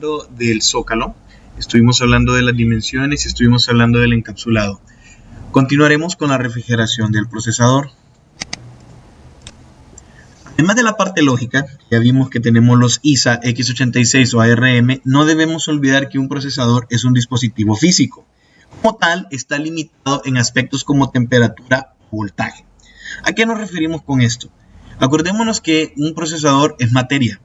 hablando del zócalo, estuvimos hablando de las dimensiones y estuvimos hablando del encapsulado. Continuaremos con la refrigeración del procesador. Además de la parte lógica, ya vimos que tenemos los ISA, x86 o ARM, no debemos olvidar que un procesador es un dispositivo físico. Como tal, está limitado en aspectos como temperatura o voltaje. ¿A qué nos referimos con esto? Acordémonos que un procesador es materia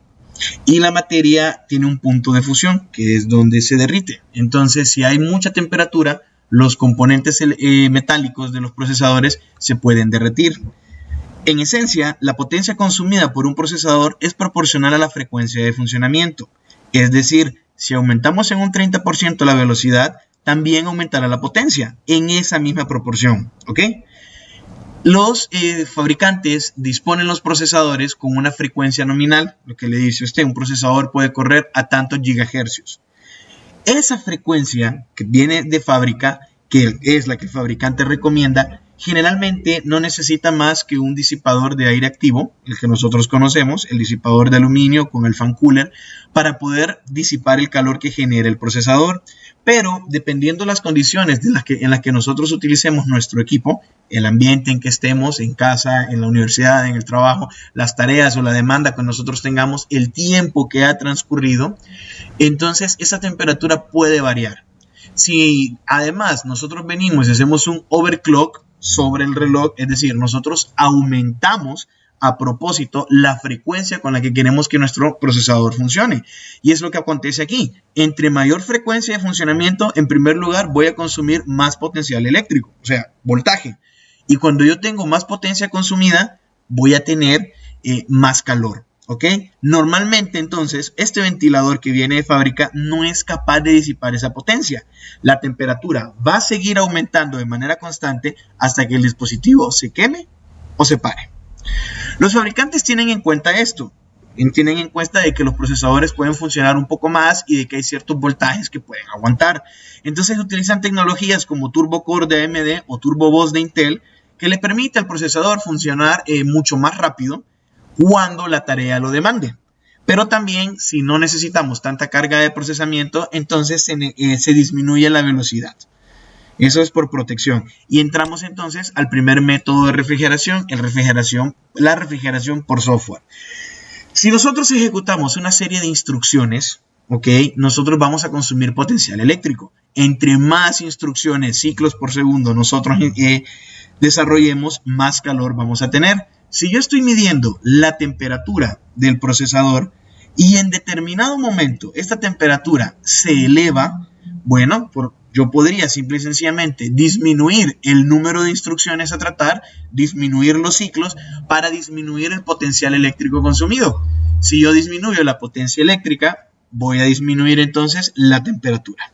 y la materia tiene un punto de fusión, que es donde se derrite. Entonces, si hay mucha temperatura, los componentes metálicos de los procesadores se pueden derretir. En esencia, la potencia consumida por un procesador es proporcional a la frecuencia de funcionamiento. Es decir, si aumentamos en un 30% la velocidad, también aumentará la potencia en esa misma proporción, ¿ok? Los fabricantes disponen los procesadores con una frecuencia nominal, lo que le dice usted, un procesador puede correr a tantos gigahercios. Esa frecuencia que viene de fábrica, que es la que el fabricante recomienda, generalmente no necesita más que un disipador de aire activo, el que nosotros conocemos, el disipador de aluminio con el fan cooler, para poder disipar el calor que genera el procesador. Pero dependiendo de las condiciones en las que nosotros utilicemos nuestro equipo, el ambiente en que estemos, en casa, en la universidad, en el trabajo, las tareas o la demanda que nosotros tengamos, el tiempo que ha transcurrido, entonces esa temperatura puede variar. Si además nosotros venimos y hacemos un overclock sobre el reloj, es decir, nosotros aumentamos a propósito la frecuencia con la que queremos que nuestro procesador funcione. Y es lo que acontece aquí. Entre mayor frecuencia de funcionamiento, en primer lugar voy a consumir más potencial eléctrico, o sea, voltaje. Y cuando yo tengo más potencia consumida, voy a tener más calor. ¿Ok? Normalmente entonces este ventilador que viene de fábrica no es capaz de disipar esa potencia. La temperatura va a seguir aumentando de manera constante hasta que el dispositivo se queme o se pare. Los fabricantes tienen en cuenta esto. Tienen en cuenta de que los procesadores pueden funcionar un poco más y de que hay ciertos voltajes que pueden aguantar. Entonces utilizan tecnologías como Turbo Core de AMD o Turbo Bus de Intel que le permite al procesador funcionar mucho más rápido cuando la tarea lo demande. Pero también, si no necesitamos tanta carga de procesamiento, entonces se disminuye la velocidad. Eso es por protección. Y entramos entonces al primer método de refrigeración, la refrigeración por software. Si nosotros ejecutamos una serie de instrucciones, ¿ok? Nosotros vamos a consumir potencial eléctrico. Entre más instrucciones, ciclos por segundo, nosotros desarrollemos, más calor vamos a tener. Si yo estoy midiendo la temperatura del procesador y en determinado momento esta temperatura se eleva, bueno, yo podría simple y sencillamente disminuir el número de instrucciones a tratar, disminuir los ciclos para disminuir el potencial eléctrico consumido. Si yo disminuyo la potencia eléctrica, voy a disminuir entonces la temperatura.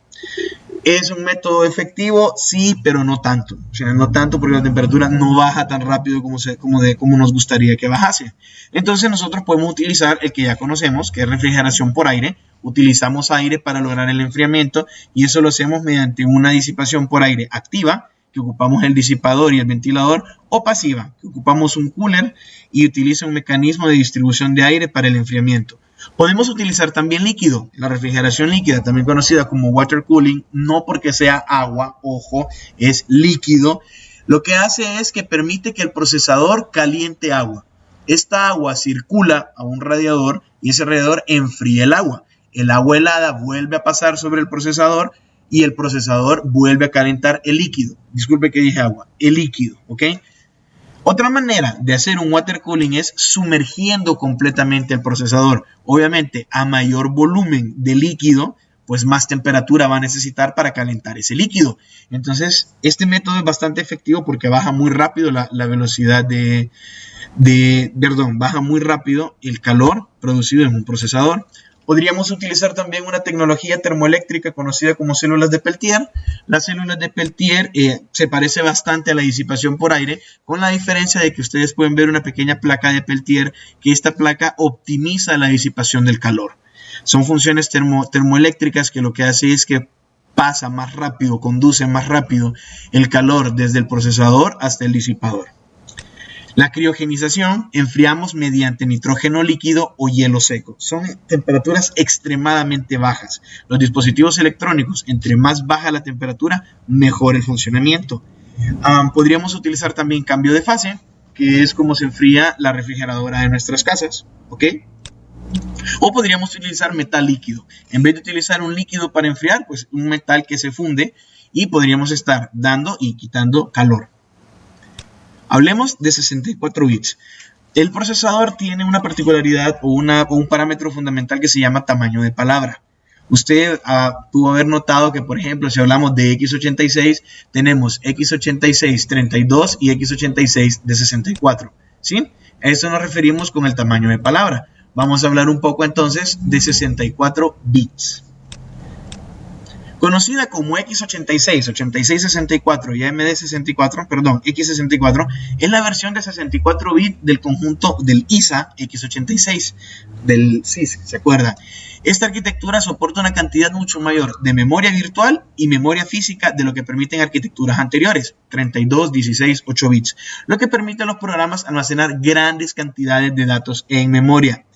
¿Es un método efectivo? Sí, pero no tanto. O sea, no tanto porque la temperatura no baja tan rápido como nos gustaría que bajase. Entonces nosotros podemos utilizar el que ya conocemos, que es refrigeración por aire. Utilizamos aire para lograr el enfriamiento y eso lo hacemos mediante una disipación por aire activa, que ocupamos el disipador y el ventilador, o pasiva, que ocupamos un cooler y utiliza un mecanismo de distribución de aire para el enfriamiento. Podemos utilizar también líquido, la refrigeración líquida, también conocida como water cooling, no porque sea agua, ojo, es líquido. Lo que hace es que permite que el procesador caliente agua. Esta agua circula a un radiador y ese radiador enfría el agua. El agua helada vuelve a pasar sobre el procesador y el procesador vuelve a calentar el líquido. Disculpe que dije agua, el líquido, ¿ok? Otra manera de hacer un water cooling es sumergiendo completamente el procesador. Obviamente, a mayor volumen de líquido, pues más temperatura va a necesitar para calentar ese líquido. Entonces, este método es bastante efectivo porque baja muy rápido la velocidad baja muy rápido el calor producido en un procesador. Podríamos utilizar también una tecnología termoeléctrica conocida como células de Peltier. Las células de Peltier se parece bastante a la disipación por aire, con la diferencia de que ustedes pueden ver una pequeña placa de Peltier, que esta placa optimiza la disipación del calor. Son funciones termoeléctricas que lo que hace es que pasa más rápido, conduce más rápido el calor desde el procesador hasta el disipador. La criogenización, enfriamos mediante nitrógeno líquido o hielo seco. Son temperaturas extremadamente bajas. Los dispositivos electrónicos, entre más baja la temperatura, mejor el funcionamiento. Podríamos utilizar también cambio de fase, que es como se enfría la refrigeradora de nuestras casas, ¿ok? O podríamos utilizar metal líquido. En vez de utilizar un líquido para enfriar, pues un metal que se funde y podríamos estar dando y quitando calor. Hablemos de 64 bits. El procesador tiene una particularidad o un parámetro fundamental que se llama tamaño de palabra. Usted pudo haber notado que, por ejemplo, si hablamos de x86, tenemos x86-32 y x86 de 64. ¿Sí? A eso nos referimos con el tamaño de palabra. Vamos a hablar un poco entonces de 64 bits. Conocida como x86, 8664 y AMD64, perdón, x64, es la versión de 64 bits del conjunto del ISA x86, del CISC, ¿se acuerdan? Esta arquitectura soporta una cantidad mucho mayor de memoria virtual y memoria física de lo que permiten arquitecturas anteriores, 32, 16, 8 bits, lo que permite a los programas almacenar grandes cantidades de datos en memoria.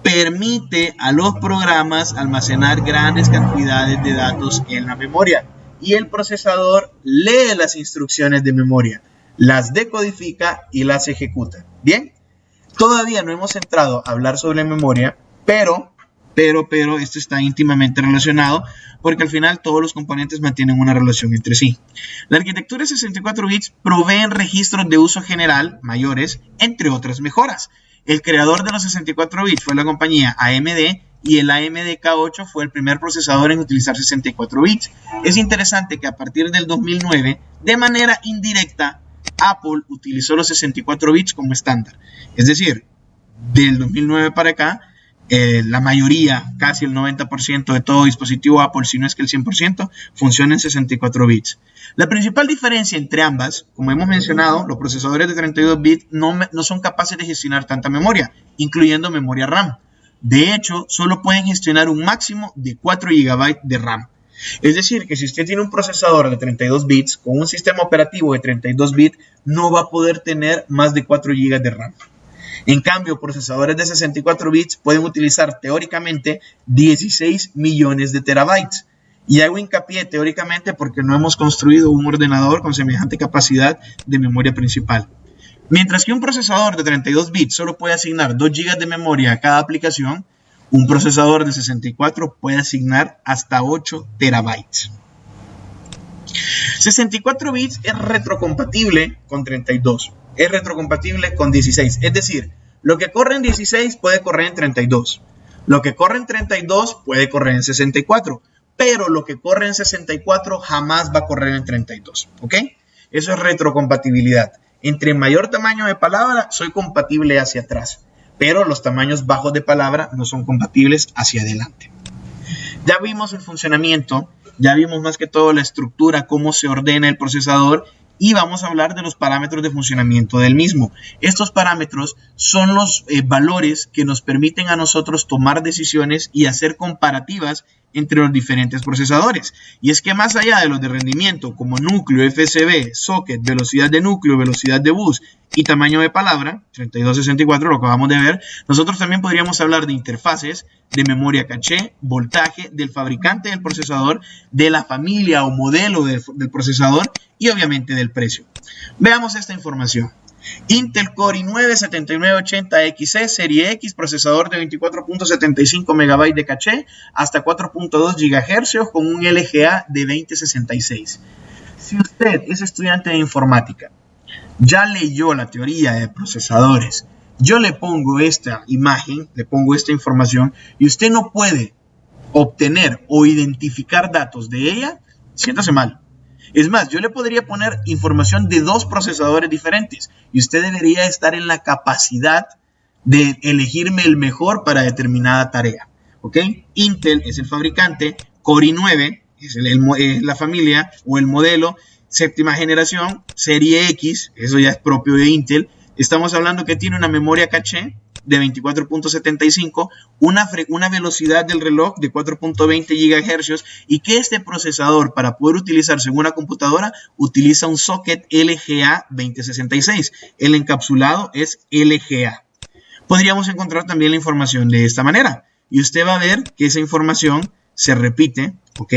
Permite a los programas almacenar grandes cantidades de datos en la memoria y el procesador lee las instrucciones de memoria, las decodifica y las ejecuta. Bien, todavía no hemos entrado a hablar sobre memoria, pero esto está íntimamente relacionado porque al final todos los componentes mantienen una relación entre sí. La arquitectura de 64 bits provee registros de uso general mayores, entre otras mejoras. El creador de los 64 bits fue la compañía AMD y el AMD K8 fue el primer procesador en utilizar 64 bits. Es interesante que a partir del 2009, de manera indirecta, Apple utilizó los 64 bits como estándar. Es decir, del 2009 para acá, la mayoría, casi el 90% de todo dispositivo Apple, si no es que el 100%, funciona en 64 bits. La principal diferencia entre ambas, como hemos mencionado, los procesadores de 32 bits no son capaces de gestionar tanta memoria, incluyendo memoria RAM. De hecho, solo pueden gestionar un máximo de 4 GB de RAM. Es decir, que si usted tiene un procesador de 32 bits con un sistema operativo de 32 bits, no va a poder tener más de 4 GB de RAM. En cambio, procesadores de 64 bits pueden utilizar teóricamente 16 millones de terabytes. Y hago hincapié teóricamente porque no hemos construido un ordenador con semejante capacidad de memoria principal. Mientras que un procesador de 32 bits solo puede asignar 2 GB de memoria a cada aplicación, un procesador de 64 puede asignar hasta 8 terabytes. 64 bits es retrocompatible con 32. Es retrocompatible con 16. Es decir, lo que corre en 16 puede correr en 32. Lo que corre en 32 puede correr en 64. Pero lo que corre en 64 jamás va a correr en 32. ¿Ok? Eso es retrocompatibilidad. Entre mayor tamaño de palabra, soy compatible hacia atrás. Pero los tamaños bajos de palabra no son compatibles hacia adelante. Ya vimos el funcionamiento. Ya vimos más que todo la estructura, cómo se ordena el procesador y vamos a hablar de los parámetros de funcionamiento del mismo. Estos parámetros son los valores que nos permiten a nosotros tomar decisiones y hacer comparativas entre los diferentes procesadores. Y es que más allá de los de rendimiento como núcleo, FSB, socket, velocidad de núcleo, velocidad de bus y tamaño de palabra, 3264, lo acabamos de ver, nosotros también podríamos hablar de interfaces, de memoria caché, voltaje, del fabricante del procesador, de la familia o modelo del procesador y obviamente del precio. Veamos esta información. Intel Core i9 7980XE Serie X, procesador de 24.75 MB de caché hasta 4.2 GHz con un LGA de 2066. Si usted es estudiante de informática, ya leyó la teoría de procesadores, yo le pongo esta imagen, le pongo esta información y usted no puede obtener o identificar datos de ella, siéntase mal. Es más, yo le podría poner información de 2 procesadores diferentes y usted debería estar en la capacidad de elegirme el mejor para determinada tarea. ¿Ok? Intel es el fabricante, Core i9 es la familia o el modelo, séptima generación, Serie X, eso ya es propio de Intel, Estamos hablando que tiene una memoria caché de 24.75, una velocidad del reloj de 4.20 GHz y que este procesador, para poder utilizarse en una computadora, utiliza un socket LGA 2066. El encapsulado es LGA. Podríamos encontrar también la información de esta manera y usted va a ver que esa información se repite, ¿ok?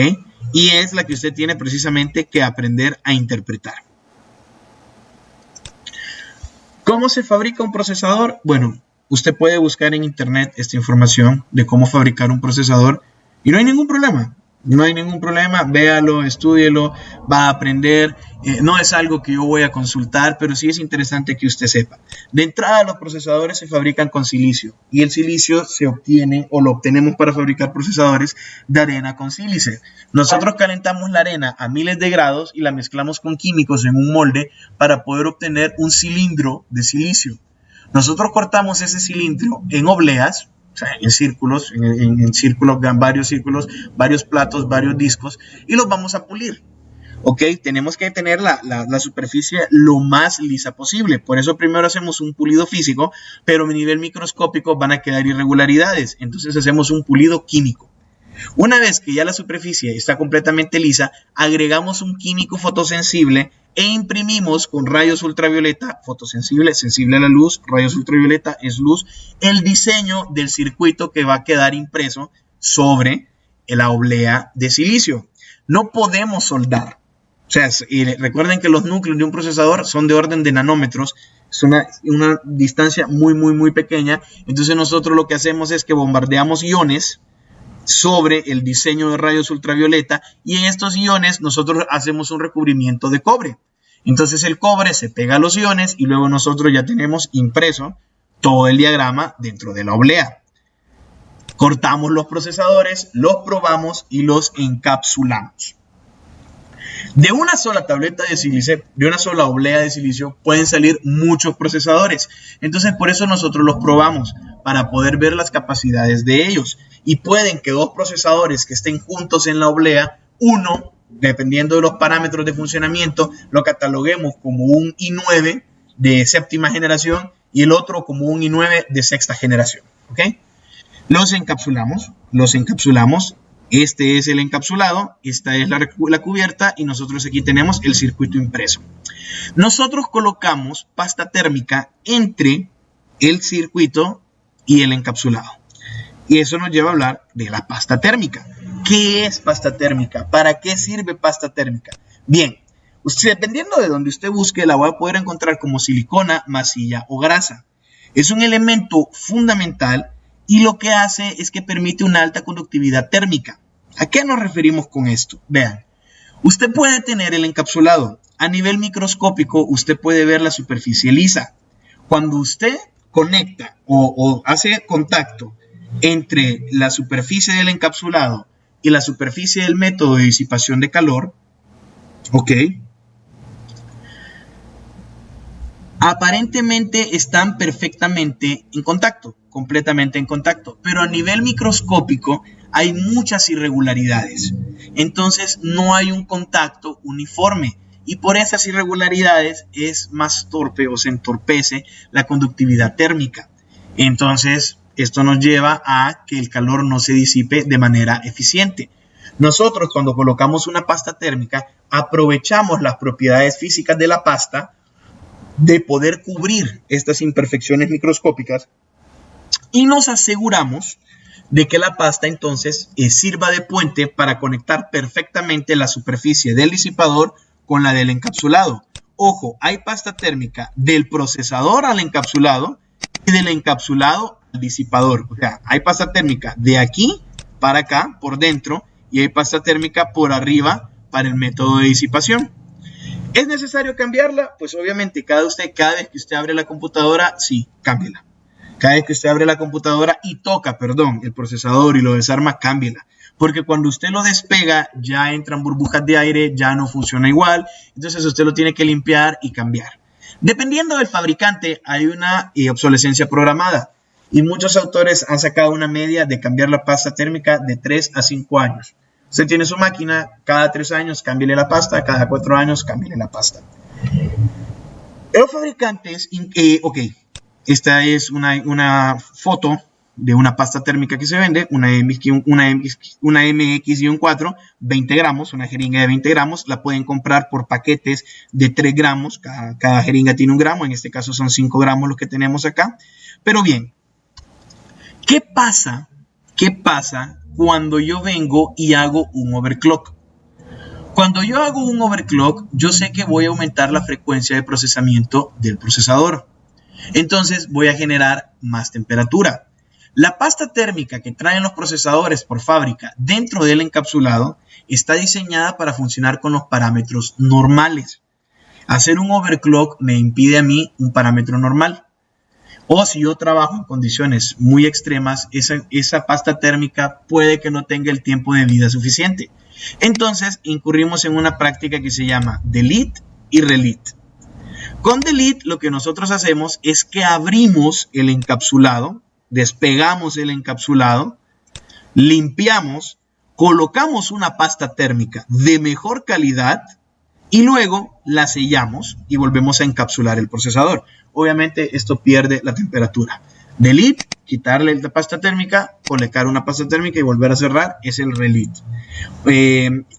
Y es la que usted tiene precisamente que aprender a interpretar. ¿Cómo se fabrica un procesador? Bueno, usted puede buscar en internet esta información de cómo fabricar un procesador y no hay ningún problema. No hay ningún problema, véalo, estúdielo, va a aprender. No es algo que yo voy a consultar, pero sí es interesante que usted sepa. De entrada, los procesadores se fabrican con silicio y el silicio se obtiene o lo obtenemos para fabricar procesadores de arena con sílice. Nosotros calentamos la arena a miles de grados y la mezclamos con químicos en un molde para poder obtener un cilindro de silicio. Nosotros cortamos ese cilindro en obleas, o sea, en círculos, varios círculos, varios platos, varios discos, y los vamos a pulir. ¿Ok? Tenemos que tener la superficie lo más lisa posible. Por eso primero hacemos un pulido físico, pero a nivel microscópico van a quedar irregularidades. Entonces hacemos un pulido químico. Una vez que ya la superficie está completamente lisa, agregamos un químico fotosensible e imprimimos con rayos ultravioleta, fotosensible, sensible a la luz, rayos ultravioleta es luz, el diseño del circuito que va a quedar impreso sobre la oblea de silicio. No podemos soldar. O sea, recuerden que los núcleos de un procesador son de orden de nanómetros, es una distancia muy pequeña. Entonces nosotros lo que hacemos es que bombardeamos iones sobre el diseño de rayos ultravioleta y en estos iones nosotros hacemos un recubrimiento de cobre. Entonces el cobre se pega a los iones y luego nosotros ya tenemos impreso todo el diagrama dentro de la oblea. Cortamos los procesadores, los probamos y los encapsulamos. De una sola tableta de sílice, de una sola oblea de silicio, pueden salir muchos procesadores. Entonces, por eso nosotros los probamos, para poder ver las capacidades de ellos. Y pueden que dos procesadores que estén juntos en la oblea, uno, dependiendo de los parámetros de funcionamiento, lo cataloguemos como un i9 de séptima generación y el otro como un i9 de sexta generación. ¿Ok? Los encapsulamos. Este es el encapsulado, esta es la cubierta y nosotros aquí tenemos el circuito impreso. Nosotros colocamos pasta térmica entre el circuito y el encapsulado. Y eso nos lleva a hablar de la pasta térmica. ¿Qué es pasta térmica? ¿Para qué sirve pasta térmica? Bien, dependiendo de donde usted busque, la va a poder encontrar como silicona, masilla o grasa. Es un elemento fundamental y lo que hace es que permite una alta conductividad térmica. ¿A qué nos referimos con esto? Vean, usted puede tener el encapsulado. A nivel microscópico, usted puede ver la superficie lisa. Cuando usted conecta o hace contacto entre la superficie del encapsulado y la superficie del método de disipación de calor, ¿ok? Aparentemente están perfectamente en contacto, completamente en contacto, pero a nivel microscópico hay muchas irregularidades. Entonces no hay un contacto uniforme y por esas irregularidades es más torpe o se entorpece la conductividad térmica. Entonces esto nos lleva a que el calor no se disipe de manera eficiente. Nosotros cuando colocamos una pasta térmica aprovechamos las propiedades físicas de la pasta de poder cubrir estas imperfecciones microscópicas y nos aseguramos de que la pasta entonces sirva de puente para conectar perfectamente la superficie del disipador con la del encapsulado. Ojo, hay pasta térmica del procesador al encapsulado y del encapsulado al disipador. O sea, hay pasta térmica de aquí para acá, por dentro, y hay pasta térmica por arriba para el método de disipación. ¿Es necesario cambiarla? Pues obviamente cada vez que usted abre la computadora, sí, cámbiela. Cada vez que usted abre la computadora y toca, el procesador y lo desarma, cámbiela. Porque cuando usted lo despega, ya entran burbujas de aire, ya no funciona igual. Entonces usted lo tiene que limpiar y cambiar. Dependiendo del fabricante, hay una obsolescencia programada. Y muchos autores han sacado una media de cambiar la pasta térmica de 3 a 5 años. Usted tiene su máquina, cada 3 años cámbiale la pasta, cada 4 años cámbiale la pasta. Los fabricantes, esta es una foto de una pasta térmica que se vende, una MX-4, 20 gramos, una jeringa de 20 gramos, la pueden comprar por paquetes de 3 gramos, cada jeringa tiene 1 gramo, en este caso son 5 gramos los que tenemos acá. Pero bien, ¿qué pasa cuando yo vengo y hago un overclock? Cuando yo hago un overclock, yo sé que voy a aumentar la frecuencia de procesamiento del procesador. Entonces voy a generar más temperatura. La pasta térmica que traen los procesadores por fábrica dentro del encapsulado está diseñada para funcionar con los parámetros normales. Hacer un overclock me impide a mí un parámetro normal. O si yo trabajo en condiciones muy extremas, esa pasta térmica puede que no tenga el tiempo de vida suficiente. Entonces incurrimos en una práctica que se llama delete y relete. Con delete lo que nosotros hacemos es que abrimos el encapsulado, despegamos el encapsulado, limpiamos, colocamos una pasta térmica de mejor calidad y luego la sellamos y volvemos a encapsular el procesador. Obviamente esto pierde la temperatura. Delete, quitarle la pasta térmica, colocar una pasta térmica y volver a cerrar, es el relete.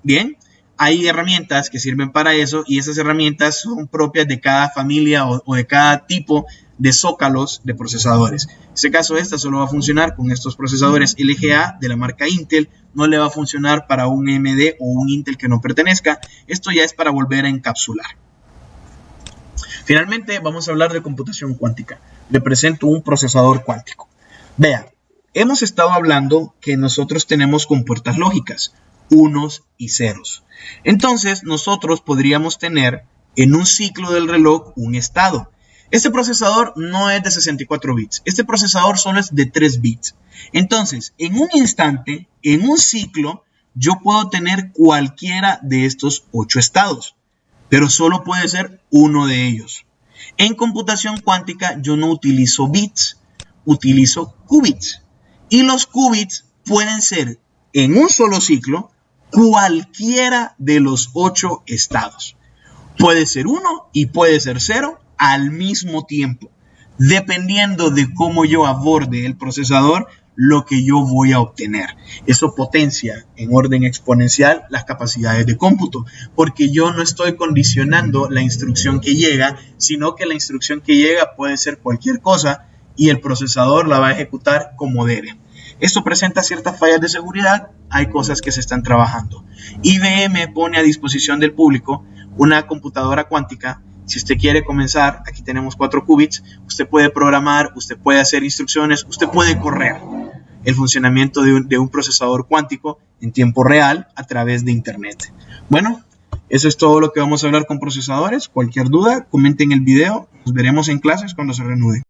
Bien, hay herramientas que sirven para eso y esas herramientas son propias de cada familia o de cada tipo de zócalos de procesadores. En este caso, esta solo va a funcionar con estos procesadores LGA de la marca Intel, no le va a funcionar para un AMD o un Intel que no pertenezca. Esto ya es para volver a encapsular. Finalmente, vamos a hablar de computación cuántica. Le presento un procesador cuántico. Vean, hemos estado hablando que nosotros tenemos compuertas lógicas, unos y ceros. Entonces, nosotros podríamos tener en un ciclo del reloj un estado. Este procesador no es de 64 bits. Este procesador solo es de 3 bits. Entonces, en un instante, en un ciclo, yo puedo tener cualquiera de estos 8 estados, pero solo puede ser uno de ellos. En computación cuántica yo no utilizo bits, utilizo qubits. Y los qubits pueden ser en un solo ciclo cualquiera de los 8 estados. Puede ser 1 y puede ser 0 al mismo tiempo, dependiendo de cómo yo aborde el procesador, lo que yo voy a obtener. Eso potencia en orden exponencial las capacidades de cómputo, porque yo no estoy condicionando la instrucción que llega, sino que la instrucción que llega puede ser cualquier cosa y el procesador la va a ejecutar como debe. Esto presenta ciertas fallas de seguridad, hay cosas que se están trabajando. IBM pone a disposición del público una computadora cuántica. Si usted quiere comenzar, aquí tenemos 4 qubits, usted puede programar, usted puede hacer instrucciones, usted puede correr el funcionamiento de un procesador cuántico en tiempo real a través de internet. Bueno, eso es todo lo que vamos a hablar con procesadores. Cualquier duda, comenten el video. Nos veremos en clases cuando se reanude.